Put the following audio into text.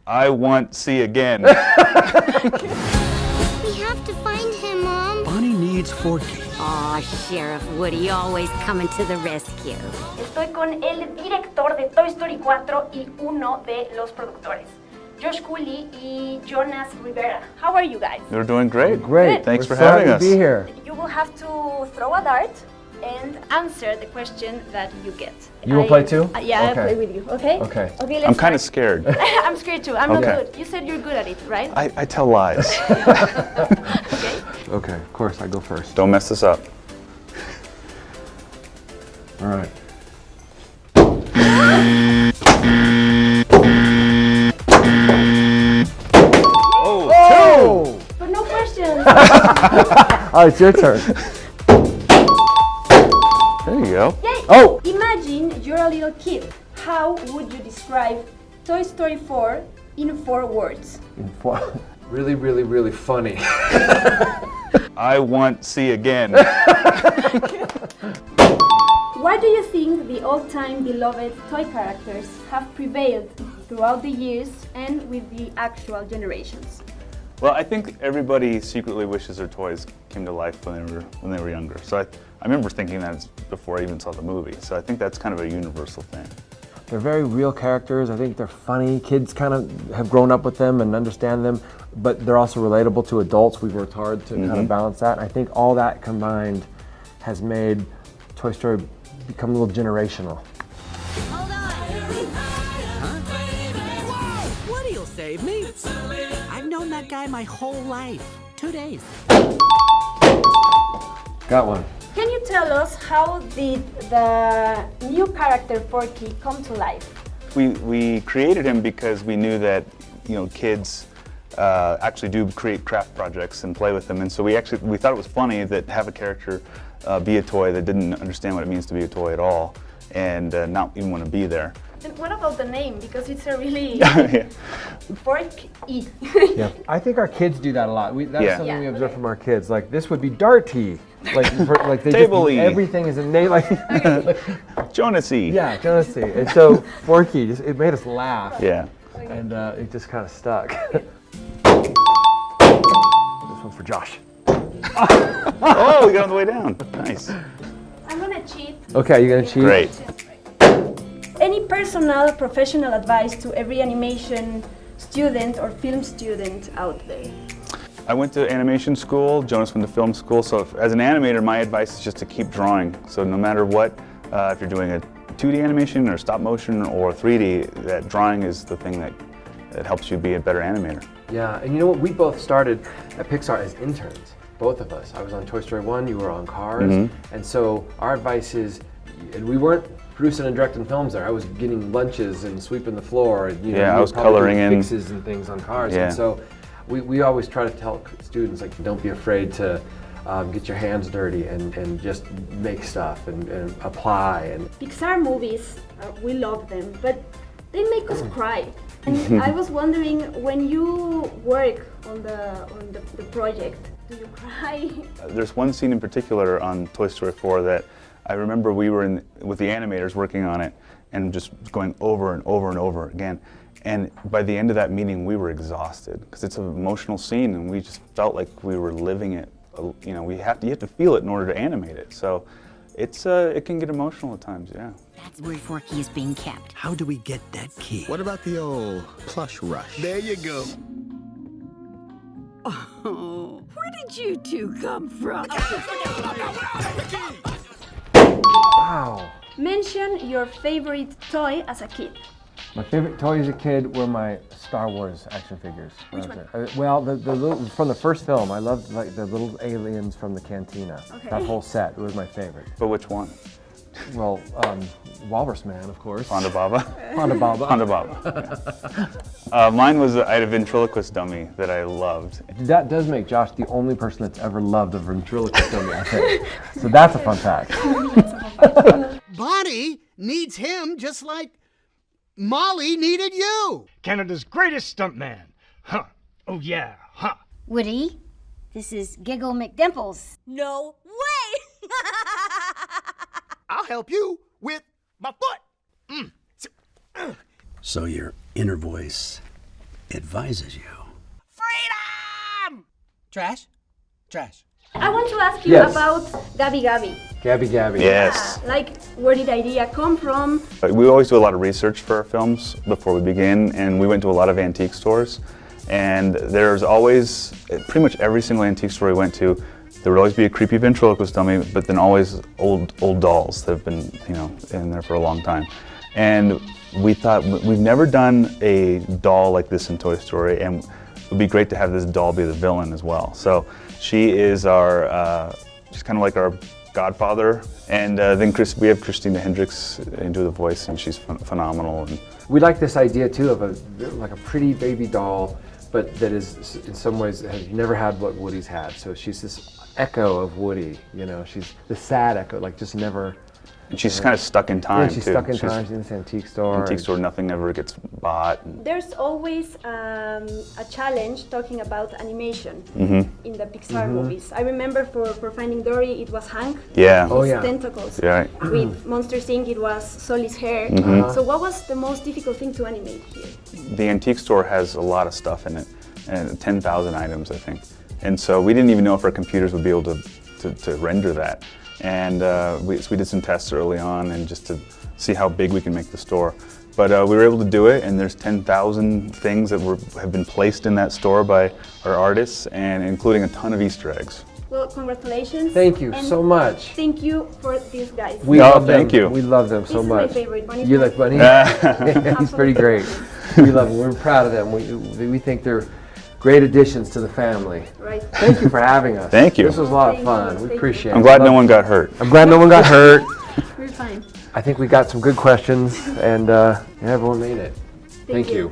I want see again. We have to find him, Mom. Bonnie needs Forky. Aw, Sheriff Woody always coming to the rescue. Estoy con el director de Toy Story 4 y uno de los productores, Cooley y Jonas Rivera. How are you guys? You're doing great. Great. Thanks We're for having glad us. to be here. You will have to throw a dart and answer the question that you get. You will play too? Yeah, Okay. I'll play with you, okay? Okay. Okay, let's I'm kind of start. scared. I'm scared too. I'm not Okay. good. You said you're good at it, right? I tell lies. Okay. Okay, of course, I go first. Don't mess this up. All right. Oh! But no questions. Oh, it's your turn. There you go. Yay! Oh! Imagine you're a little kid. How would you describe Toy Story 4 in 4 words? Really, really, really funny. I want see again. Why do you think the all-time beloved toy characters have prevailed throughout the years and with the actual generations? Well, I think everybody secretly wishes their toys came to life when they were younger. So I remember thinking that before I even saw the movie. So I think that's kind of a universal thing. They're very real characters. I think they're funny. Kids kind of have grown up with them and understand them, but they're also relatable to adults. We've worked hard to kind of balance that. And I think all that combined has made Toy Story become a little generational. Hold on. Woody'll save me. I've known that guy my whole life. 2 days. Got one. Can you tell us how did the new character Forky come to life? We created him because we knew that kids actually do create craft projects and play with them, and so we thought it was funny that have a character be a toy that didn't understand what it means to be a toy at all, and not even want to be there. And what about the name? Because it's a really Yeah. Forky. Yeah, I think our kids do that a lot. That's Yeah. something we Yeah, observe okay. from our kids. Like this would be Darty. Like they Table-y. everything is a name. Like Jonasy. yeah, Jonas. And so Forky, it made us laugh. Yeah. And it just kind of stuck. This one's for Josh. Oh, we got on the way down. Nice. I'm gonna cheat. Okay, you're gonna cheat. Great. Any personal, professional advice to every animation student or film student out there? I went to animation school, Jonas went to film school, so as an animator, my advice is just to keep drawing. So no matter what, if you're doing a 2D animation or stop motion or 3D, that drawing is the thing that helps you be a better animator. Yeah, and you know what? We both started at Pixar as interns, both of us. I was on Toy Story 1, you were on Cars, and so our advice is, and we weren't producing and directing films there. I was getting lunches and sweeping the floor. And, Yeah, I you was probably coloring doing in. fixes and things on Cars, Yeah. and so we always try to tell students, like, don't be afraid to get your hands dirty and just make stuff and apply. And Pixar movies, we love them, but they make us cry. And I was wondering, when you work on the project, do you cry? There's one scene in particular on Toy Story 4 that I remember we were with the animators working on it and just going over and over and over again. And by the end of that meeting, we were exhausted because it's an emotional scene, and we just felt like we were living it. You have to feel it in order to animate it. So it can get emotional at times. Yeah. That's where Forky is being kept. How do we get that key? What about the old plush rush? There you go. Oh, where did you two come from? wow. Mention your favorite toy as a kid. My favorite toy as a kid were my Star Wars action figures. Which one? Well, the little, from the first film, I loved like the little aliens from the cantina. Okay. That whole set was my favorite. But which one? Well, Walrus Man, of course. Ponda Baba? Ponda Baba. Ponda Baba. Mine was I had a ventriloquist dummy that I loved. That does make Josh the only person that's ever loved a ventriloquist dummy, I think. So that's a fun fact. Bonnie needs him just like Molly needed you. Canada's greatest stuntman. Huh. Oh yeah, huh. Woody, this is Giggle McDimples. No way! I'll help you with my foot. So your inner voice advises you. Freedom! Trash? Trash. I want to ask you Yes. about Gabby Gabby. Gabby Gabby. Yes. Like, where did the idea come from? We always do a lot of research for our films before we begin, and we went to a lot of antique stores. And there's always, pretty much every single antique store we went to, there would always be a creepy ventriloquist dummy, but then always old dolls that have been, in there for a long time. And we thought, we've never done a doll like this in Toy Story, and it would be great to have this doll be the villain as well. So she is our, she's kind of like our godfather. And then we have Christina Hendricks do the voice, and she's phenomenal. And We like this idea too of a pretty baby doll, but that is in some ways has never had what Woody's had. So she's this echo of Woody, she's the sad echo, like just never. And she's kind of stuck in time, she's too. stuck in time. She's in this antique store. Antique store, nothing ever gets bought. There's always a challenge talking about animation in the Pixar movies. I remember for Finding Dory, it was Hank. Yeah. Oh, His yeah. tentacles. Yeah. With Monsters Inc., it was Sully's hair. So what was the most difficult thing to animate here? The antique store has a lot of stuff in it, and 10,000 items, I think. And so we didn't even know if our computers would be able to render that. And we did some tests early on, and just to see how big we can make the store. But we were able to do it, and there's 10,000 things that have been placed in that store by our artists, and including a ton of Easter eggs. Well, congratulations. Thank you and so much. Thank you for these guys. We Oh, love them. thank you. We love them so This is much. my favorite. Bunny You Pie. like Bunny? He's pretty great. We love them. We're proud of them. We think they're great additions to the family. Right. Thank you for having us. Thank you. This was a lot of Thank fun. you. We Thank appreciate it. I'm glad no one got hurt. I'm glad no one got hurt. We're fine. I think we got some good questions, and everyone made it. Thank you.